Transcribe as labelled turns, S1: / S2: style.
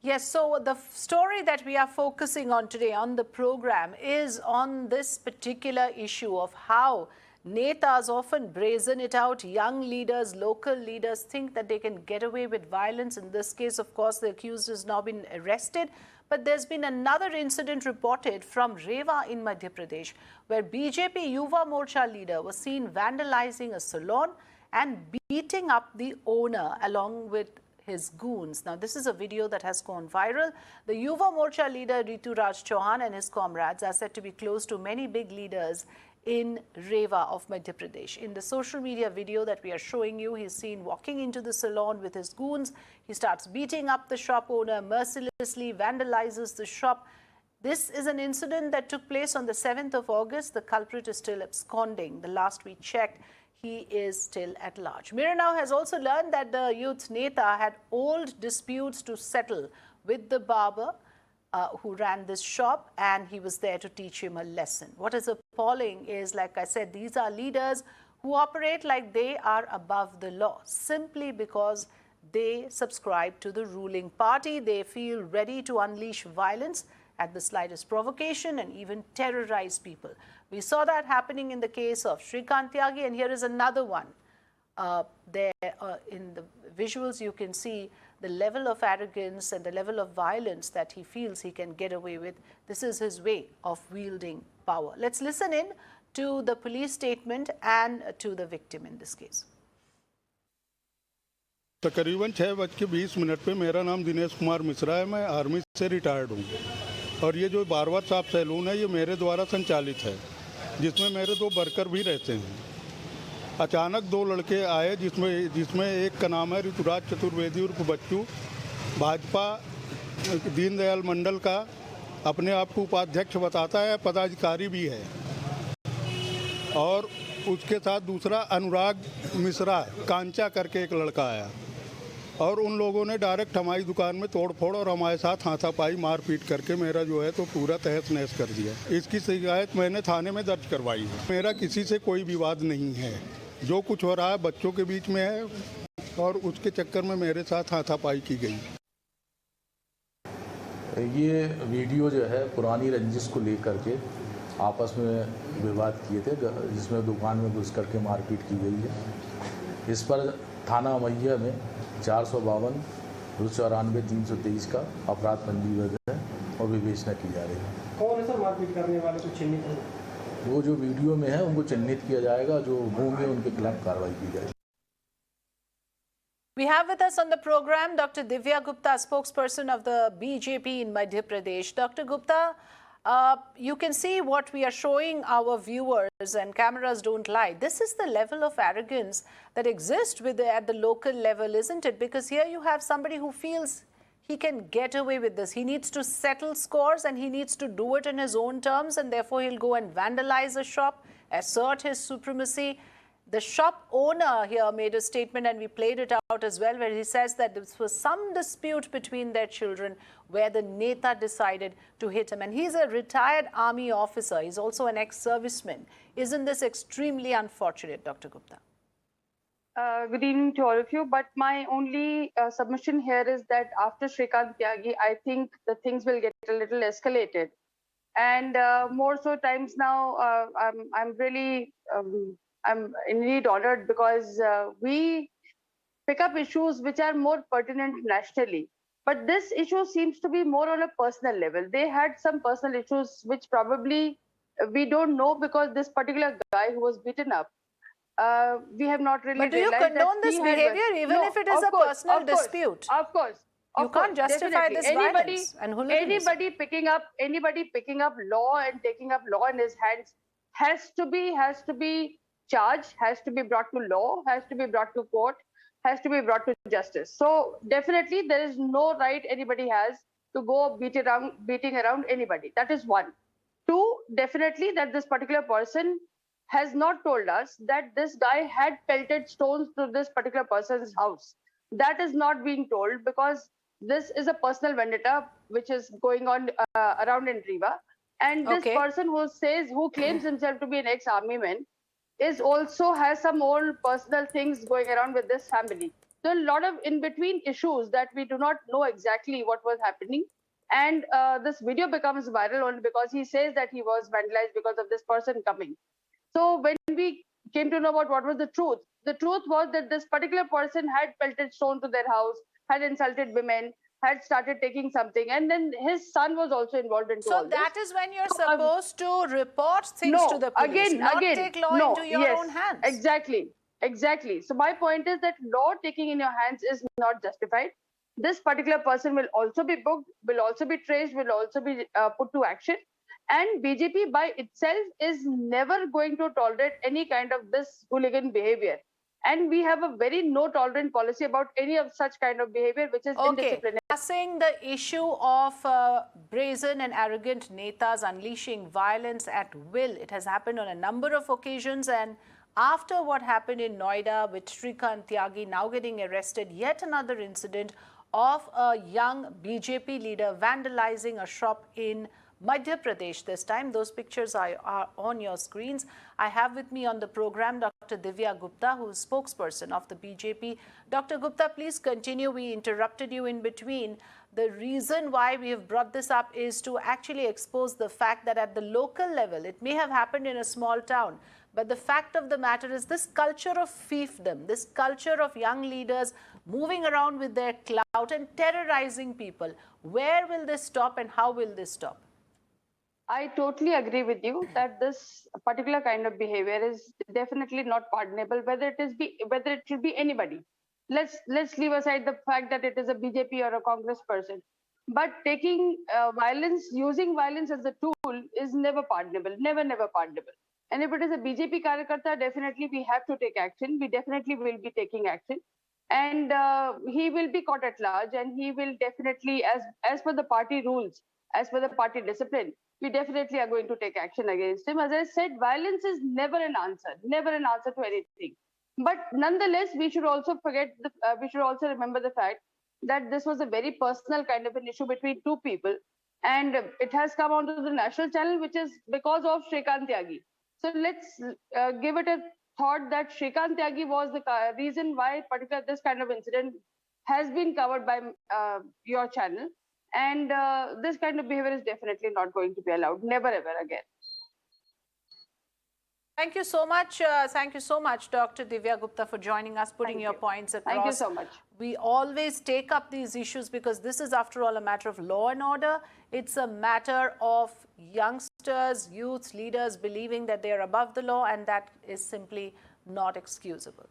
S1: Yes, so the story that we are focusing on today on the program is on this particular issue of how Netas often brazen it out. Young leaders, local leaders think that they can get away with violence. In this case, of course, the accused has now been arrested. But there's been another incident reported from Reva in Madhya Pradesh, where BJP Yuva Morcha leader was seen vandalizing a salon and beating up the owner along with his goons. Now, this is a video that has gone viral. The Yuva Morcha leader Ritu Raj Chauhan and his comrades are said to be close to many big leaders in Reva of Madhya Pradesh. In the social media video that we are showing you, he's seen walking into the salon with his goons. He starts beating up the shop owner mercilessly, vandalizes the shop. This is an incident that took place on the 7th of August. The culprit is still absconding. The last we checked, he is still at large. Mirror Now has also learned that the youth Neta had old disputes to settle with the barber who ran this shop, and he was there to teach him a lesson. What is appalling is, like I said, these are leaders who operate like they are above the law simply because they subscribe to the ruling party. They feel ready to unleash violence at the slightest provocation and even terrorize people. We saw that happening in the case of Shrikant Tyagi, and here is another one. In the visuals, you can see the level of arrogance and the level of violence that he feels he can get away with. This is his way of wielding power. Let's listen in to the police statement and to the victim in this case.
S2: तकरीबन 6:20 पे मेरा नाम दिनेश कुमार मिश्रा है। मैं army से retired हूँ और ये जो बार्बर शॉप सैलून है ये मेरे द्वारा संचालित है, जिसमें मेरे 2 वर्कर भी रहते हैं। अचानक 2 लड़के आए जिसमें एक का नाम है ऋतुराज चतुर्वेदी उर्फ बच्चू, भाजपा दीनदयाल मंडल का अपने आप को उपाध्यक्ष बताता है, पदाधिकारी भी है। और उसके साथ दूसरा अनुराग मिश्रा कांचा करके एक लड़का आया और उन लोगों ने डायरेक्ट हमारी दुकान में तोड़फोड़ और हमारे साथ हाथापाई मारपीट करके मेरा जो है तो पूरा तहस नहस कर दिया। इसकी शिकायत मैंने थाने में दर्ज करवाई है। मेरा किसी से कोई विवाद नहीं है। जो कुछ हो रहा है बच्चों के बीच में है और उसके चक्कर में मेरे साथ हाथापाई की गई।
S3: ये वीडियो जो है पुरानी रंजिश को लेकर के आपस में विवाद किए थे, जिसमें दुकान में घुस करके मारपीट की गई है। इस पर थाना मैया में 452, 294, 323 का अपराध पंजीबद्ध है और विवेचना की जा रही है।
S4: कौन है सर मारपीट करने वाले को चिन्हित है?
S3: वो जो वीडियो में है उनको चिन्हित किया जाएगा, जो होंगे उनके खिलाफ कार्रवाई की जाएगी।
S1: We have with us on the program Dr. Divya Gupta, spokesperson of the BJP in Madhya Pradesh. Dr. Gupta, you can see what we are showing our viewers, and cameras don't lie. This is the level of arrogance that exists at the local level, isn't it? Because here you have somebody who feels he can get away with this. He needs to settle scores and he needs to do it in his own terms, and therefore he'll go and vandalize a shop, assert his supremacy. The shop owner here made a statement, and we played it out as well, where he says that this was some dispute between their children where the Neta decided to hit him. And he's a retired army officer. He's also an ex-serviceman. Isn't this extremely unfortunate, Dr. Gupta?
S5: Good evening to all of you. But my only submission here is that after Shrikant Tyagi, I think the things will get a little escalated. And more so times now, I'm really... I'm indeed honored because we pick up issues which are more pertinent nationally. But this issue seems to be more on a personal level. They had some personal issues which probably we don't know, because this particular guy who was beaten up, we have not really realized.
S1: But do you condone this behavior even if it is a personal dispute?
S5: Of course.
S1: You can't justify this violence and hooliganism.
S5: Anybody picking up law and taking up law in his hands has to be charged, has to be brought to law, has to be brought to court, has to be brought to justice. So definitely there is no right anybody has to go beating around anybody. That is one. Two, definitely that this particular person has not told us that this guy had pelted stones to this particular person's house. That is not being told, because this is a personal vendetta which is going on around in Reva. And this person who claims himself to be an ex-army man, also has some old personal things going around with this family. There are a lot of in-between issues that we do not know exactly what was happening. And this video becomes viral only because he says that he was vandalized because of this person coming. So when we came to know about what was the truth was that this particular person had pelted stone to their house, had insulted women, had started taking something, and then his son was also involved into all
S1: So that
S5: this.
S1: is when you're
S5: So,
S1: supposed to report things
S5: no,
S1: to the police, not take law
S5: no,
S1: into your
S5: yes,
S1: own hands.
S5: exactly. So my point is that law taking in your hands is not justified. This particular person will also be booked, will also be traced, will also be put to action. And BJP by itself is never going to tolerate any kind of this hooligan behavior. And we have a very no tolerant policy about any of such kind of behavior, which is indisciplinary.
S1: Discussing the issue of brazen and arrogant netas unleashing violence at will. It has happened on a number of occasions, and after what happened in Noida with Shrikant Tyagi now getting arrested, yet another incident of a young BJP leader vandalizing a shop in Madhya Pradesh this time. Those pictures are on your screens. I have with me on the program Dr. Divya Gupta, who is spokesperson of the BJP. Dr. Gupta, please continue. We interrupted you in between. The reason why we have brought this up is to actually expose the fact that at the local level, it may have happened in a small town, but the fact of the matter is this culture of fiefdom, this culture of young leaders moving around with their clout and terrorizing people. Where will this stop and how will this stop?
S5: I totally agree with you that this particular kind of behavior is definitely not pardonable, whether it should be anybody. Let's leave aside the fact that it is a BJP or a Congress person. But taking violence, using violence as a tool is never pardonable, never pardonable. And if it is a BJP Karyakarta, definitely we have to take action. We definitely will be taking action. And he will be caught at large, and he will definitely, as per the party rules, as per the party discipline, we definitely are going to take action against him. As I said, violence is never an answer to anything. But nonetheless, we should also remember the fact that this was a very personal kind of an issue between two people, and it has come onto the national channel, which is because of Shrikant Tyagi. So let's give it a thought that Shrikant Tyagi was the reason why this kind of incident has been covered by your channel. And this kind of behavior is definitely not going to be allowed, never ever again.
S1: Thank you so much. Thank you so much, Dr. Divya Gupta, for joining us, putting your points across.
S5: Thank you so much.
S1: We always take up these issues because this is, after all, a matter of law and order. It's a matter of youngsters, youths, leaders believing that they are above the law, and that is simply not excusable.